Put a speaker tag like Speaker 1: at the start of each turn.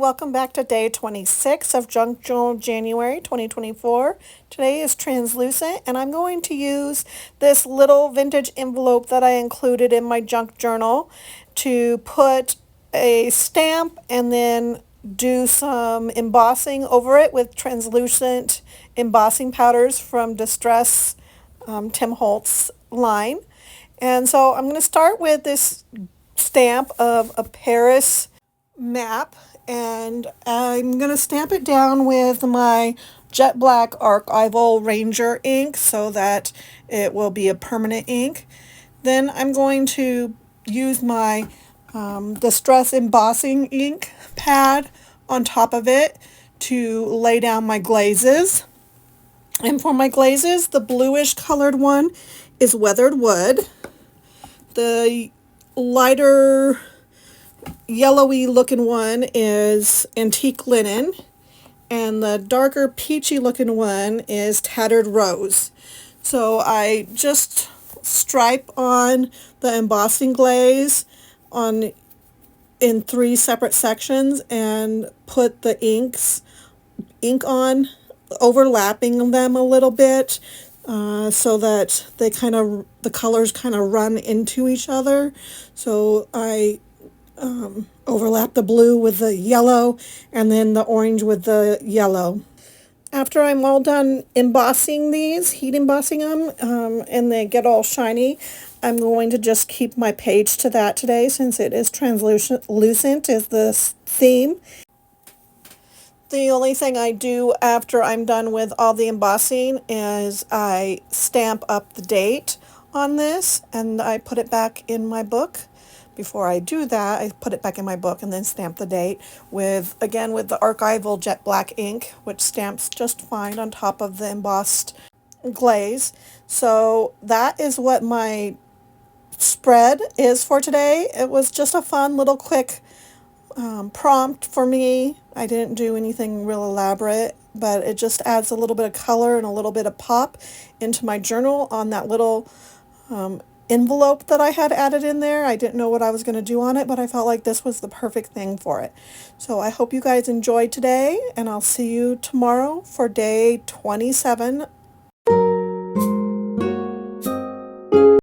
Speaker 1: welcome back to day 26 of Junk Journal January 2024. Today is translucent and I'm going to use this little vintage envelope that I included in my junk journal to put a stamp and then do some embossing over it with translucent embossing powders from Distress Tim Holtz line. And so I'm going to start with this stamp of a Paris map, and I'm going to stamp it down with my jet black archival Ranger ink so that it will be a permanent ink. Then I'm going to use my Distress embossing ink pad on top of it to lay down my glazes. And for my glazes, the bluish colored one is weathered wood. The lighter yellowy looking one is antique linen, and the darker peachy looking one is tattered rose. So I just stripe on the embossing glaze in 3 separate sections and put the ink on, overlapping them a little bit so that the colors kind of run into each other. So I overlap the blue with the yellow and then the orange with the yellow. After I'm all done embossing these, heat embossing them, and they get all shiny, I'm going to just keep my page to that today since it is translucent is the theme. The only thing I do after I'm done with all the embossing is I stamp up the date on this and I put it back in my book. Before I do that, I put it back in my book and then stamp the date with the archival jet black ink, which stamps just fine on top of the embossed glaze. So that is what my spread is for today. It was just a fun little quick prompt for me. I didn't do anything real elaborate, but it just adds a little bit of color and a little bit of pop into my journal on that little envelope that I had added in there. I didn't know what I was going to do on it, but I felt like this was the perfect thing for it. So I hope you guys enjoyed today, and I'll see you tomorrow for day 27